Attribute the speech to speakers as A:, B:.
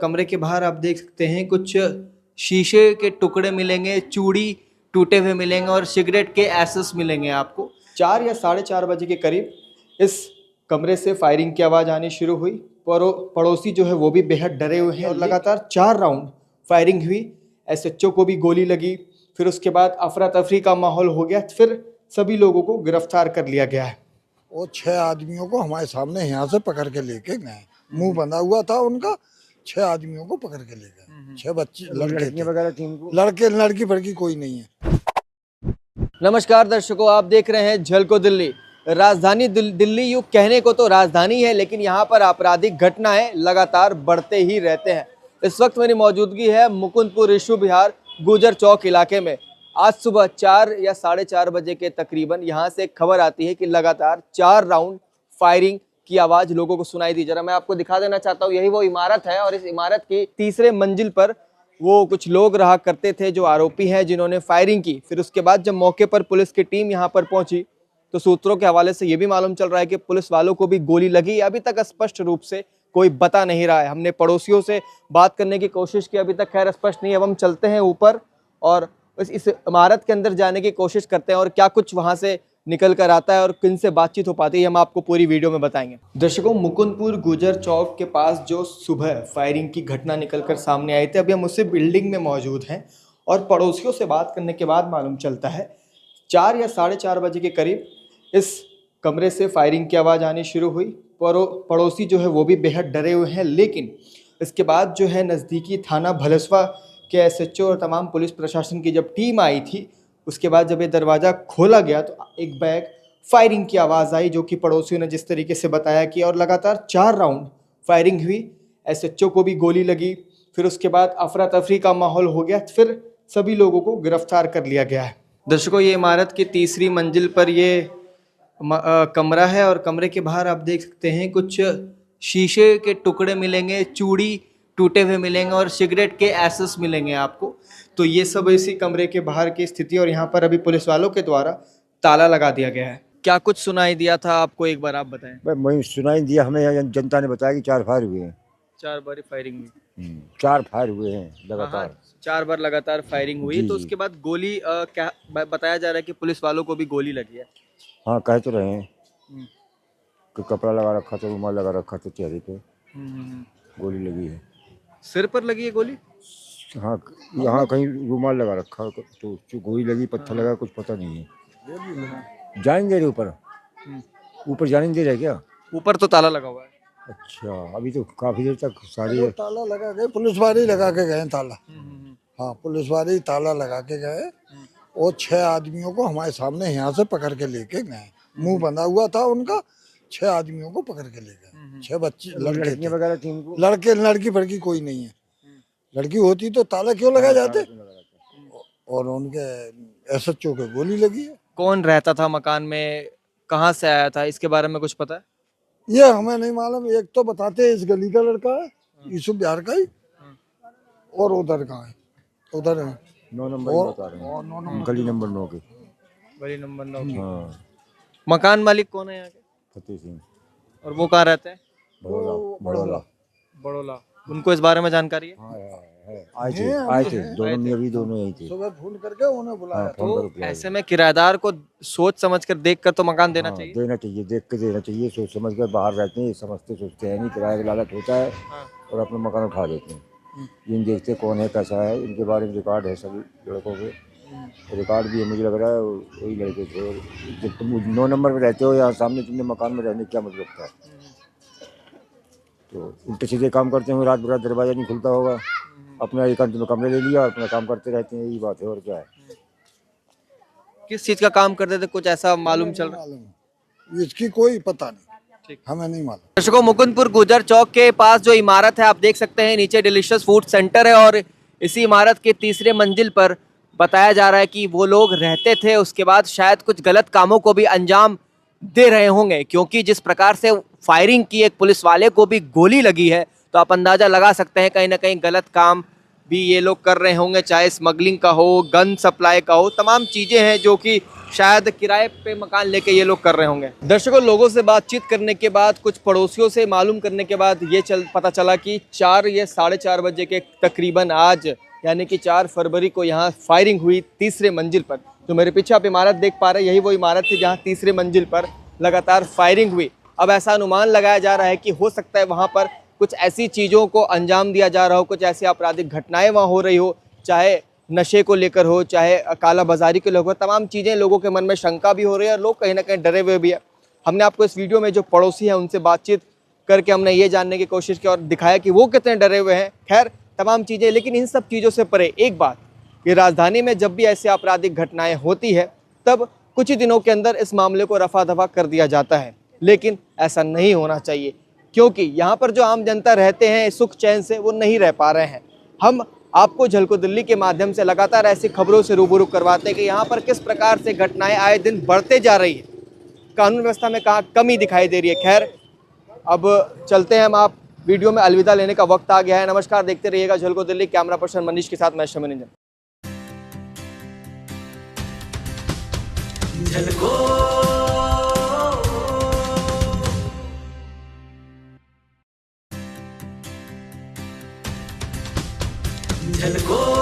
A: कमरे के बाहर आप देख सकते हैं कुछ शीशे के टुकड़े मिलेंगे, चूड़ी टूटे हुए मिलेंगे और सिगरेट के एसेस मिलेंगे आपको। 4 या 4:30 बजे के करीब इस कमरे से फायरिंग की आवाज़ आनी शुरू हुई। पड़ोसी जो है वो भी बेहद डरे हुए हैं और लगातार 4 राउंड फायरिंग हुई। एसएचओ को भी गोली लगी। फिर उसके बाद अफरा तफरी का माहौल हो गया। फिर सभी लोगों को गिरफ्तार कर लिया गया है।
B: वो 6 आदमियों को हमारे सामने यहाँ से पकड़ के लेके गए। मुंह बंधा हुआ था उनका। 6 आदमियों को पकड़ के ले गए। 6 बच्चे लड़के वगैरह टीम को, लड़के लड़की फड़की कोई नहीं है।
A: नमस्कार दर्शकों, आप देख रहे हैं झलको दिल्ली। राजधानी दिल्ली यूँ कहने को तो राजधानी है, लेकिन यहाँ पर आपराधिक घटनाएं लगातार बढ़ते ही रहते हैं। इस वक्त मेरी मौजूदगी है मुकुंदपुर ईशू विहार गुजर चौक इलाके में। आज सुबह 4 या 4:30 बजे के तकरीबन यहाँ से एक खबर आती है कि लगातार 4 राउंड फायरिंग की आवाज़ लोगों को सुनाई दी। जरा मैं आपको दिखा देना चाहता हूँ, यही वो इमारत है और इस इमारत की तीसरे मंजिल पर वो कुछ लोग रहा करते थे जो आरोपी हैं, जिन्होंने फायरिंग की। फिर उसके बाद जब मौके पर पुलिस की टीम यहाँ पर पहुंची तो सूत्रों के हवाले से ये भी मालूम चल रहा है कि पुलिस वालों को भी गोली लगी। अभी तक स्पष्ट रूप से कोई बता नहीं रहा है। हमने पड़ोसियों से बात करने की कोशिश की, अभी तक खैर स्पष्ट नहीं है। अब हम चलते हैं ऊपर और इस इमारत के अंदर जाने की कोशिश करते हैं और क्या कुछ वहाँ से निकल कर आता है और किन से बातचीत हो पाती है, हम आपको पूरी वीडियो में बताएंगे। दर्शकों, मुकुंदपुर गुजर चौक के पास जो सुबह फायरिंग की घटना निकल कर सामने आई थी, अभी हम उसी बिल्डिंग में मौजूद हैं और पड़ोसियों से बात करने के बाद मालूम चलता है 4 या 4:30 बजे के करीब इस कमरे से फायरिंग की आवाज़ आनी शुरू हुई। पड़ोसी जो है वो भी बेहद डरे हुए हैं, लेकिन इसके बाद जो है नज़दीकी थाना भलसवा के एसएचओ और तमाम पुलिस प्रशासन की जब टीम आई थी, उसके बाद जब ये दरवाज़ा खोला गया तो एक बैग फायरिंग की आवाज़ आई, जो कि पड़ोसियों ने जिस तरीके से बताया कि और लगातार 4 राउंड फायरिंग हुई। एसएचओ को भी गोली लगी। फिर उसके बाद अफरा तफरी का माहौल हो गया। फिर सभी लोगों को गिरफ्तार कर लिया गया है। दर्शकों, ये इमारत की तीसरी मंजिल पर ये कमरा है और कमरे के बाहर आप देख सकते हैं कुछ शीशे के टुकड़े मिलेंगे, चूड़ी टूटे हुए मिलेंगे और सिगरेट के एसेस मिलेंगे आपको। तो ये सब इसी कमरे के बाहर की स्थिति और यहाँ पर अभी पुलिस वालों के द्वारा ताला लगा दिया गया है। क्या कुछ सुनाई दिया था आपको, एक बार आप बताएं।
C: वही सुनाई दिया हमें, जनता ने बताया कि 4 फायर हुए हैं।
A: 4 बार फायरिंग हुई।
C: 4 फायर हुए हैं लगातार।
A: 4 बार लगातार फायरिंग हुई। तो उसके बाद गोली क्या बताया जा रहा है कि पुलिस वालों को भी गोली लगी है।
C: हाँ, कह तो रहे हैं कि कपड़ा लगा रखा था, रुमाल लगा रखा था चेहरे पे, गोली लगी है।
A: सिर पर लगी है गोली?
C: हाँ, यहाँ कहीं रुमाल लगा रखा तो गोली लगी, पत्थर लगा, कुछ पता नहीं है। जाने दे रहे ऊपर? ऊपर जाने दे रहे क्या?
A: ऊपर तो ताला लगा हुआ है।
C: अच्छा, अभी तो काफी देर तक सारे
B: ताला लगा गए, पुलिस वाले लगा के गए ताला। हाँ, पुलिस वाले ताला लगा के गए। और 6 आदमियों को हमारे सामने यहाँ से पकड़ के लेके गए। मुंह बंधा हुआ था उनका। 6 आदमियों को पकड़ के ले गए। 6 बच्चे लड़के वगैरह टीम को, लड़के लड़की फड़की कोई नहीं है। लड़की होती तो ताला क्यों लगा जाते। और उनके एसएचओ को गोली लगी है।
A: कौन रहता था मकान में, कहाँ से आया था, इसके बारे में कुछ पता है?
B: ये हमें नहीं मालूम। एक तो बताते हैं इस गली का लड़का है, यूसुफ बिहार का ही, और उधर का है, उधर है
C: 9 नंबर बता रहे हैं, गली नंबर 9 के।
A: गली नंबर 9 की।
C: हाँ।
A: मकान मालिक कौन है यहाँ के?
C: फतेह सिंह।
A: और वो कहाँ रहते हैं?
C: बड़ोला।
A: उनको इस बारे में जानकारी है?
C: हाँ, आए थे दोनों, अभी दोनों यही थे।
B: सुबह फोन करके उन्हें बुलाया।
A: तो ऐसे में किराएदार को सोच समझ कर देख कर तो मकान देना चाहिए।
C: देना चाहिए, देख के देना चाहिए। सोच समझ कर, बाहर रहते हैं, समझते सोचते हैं नहीं, किराए का लालच होता है और अपना मकान उठा देते हैं। ये देखते कौन है, कैसा है, इनके बारे में रिकॉर्ड है सभी लड़कों के। रिकॉर्ड भी है, मुझे लग रहा है वही लड़के थे। और जब तुम 9 नंबर में रहते हो, यहाँ सामने तुमने मकान में रहने क्या मतलब था? तो उल्टे सीधे काम करते हैं, रात भर दरवाजा नहीं खुलता होगा, अपना एकांत में कमरे ले लिया और अपना काम करते रहते हैं, यही बात है और क्या है।
A: किस चीज का काम करते थे, कुछ ऐसा मालूम चल रहा है?
B: इसकी कोई पता नहीं, हमें नहीं मालूम।
A: दर्शकों, मुकुंदपुर गुजर चौक के पास जो इमारत है आप देख सकते हैं, नीचे डिलीशियस फूड सेंटर है और इसी इमारत के तीसरे मंजिल पर बताया जा रहा है कि वो लोग रहते थे। उसके बाद शायद कुछ गलत कामों को भी अंजाम दे रहे होंगे, क्योंकि जिस प्रकार से फायरिंग की, एक पुलिस वाले को भी गोली लगी है, तो आप अंदाजा लगा सकते हैं कहीं ना कहीं गलत काम भी ये लोग कर रहे होंगे, चाहे स्मगलिंग का हो, गन सप्लाई का हो, तमाम चीज़ें हैं जो कि शायद किराए पे मकान लेके ये लोग कर रहे होंगे। दर्शकों, लोगों से बातचीत करने के बाद, कुछ पड़ोसियों से मालूम करने के बाद ये पता चला कि 4 या 4:30 बजे के तकरीबन आज यानी कि 4 फरवरी को यहाँ फायरिंग हुई तीसरे मंजिल पर। जो मेरे पीछे आप इमारत देख पा रहे हैं, यही वो इमारत थी जहाँ तीसरे मंजिल पर लगातार फायरिंग हुई। अब ऐसा अनुमान लगाया जा रहा है कि हो सकता है वहाँ पर कुछ ऐसी चीज़ों को अंजाम दिया जा रहा हो, कुछ ऐसी आपराधिक घटनाएं वहाँ हो रही हो, चाहे नशे को लेकर हो, चाहे काला बाजारी को लेकर, तमाम चीज़ें लोगों के मन में शंका भी हो रही है और लोग कहीं ना कहीं डरे हुए भी है। हमने आपको इस वीडियो में जो पड़ोसी हैं उनसे बातचीत करके हमने ये जानने की कोशिश की और दिखाया कि वो कितने डरे हुए हैं। खैर, तमाम चीज़ें, लेकिन इन सब चीज़ों से परे एक बात कि राजधानी में जब भी ऐसी आपराधिक घटनाएं होती है तब कुछ ही दिनों के अंदर इस मामले को रफा दफा कर दिया जाता है, लेकिन ऐसा नहीं होना चाहिए क्योंकि यहाँ पर जो आम जनता रहते हैं सुख चैन से, वो नहीं रह पा रहे हैं। हम आपको झलको दिल्ली के माध्यम से लगातार ऐसी खबरों से रूबरू करवाते हैं कि यहाँ पर किस प्रकार से घटनाएं आए दिन बढ़ते जा रही है, कानून व्यवस्था में कहाँ कमी दिखाई दे रही है। खैर, अब चलते हैं हम, आप वीडियो में अलविदा लेने का वक्त आ गया है। नमस्कार, देखते रहिएगा झलको दिल्ली। कैमरा पर्सन मनीष के साथ मैं शमी रंजन।
D: झलको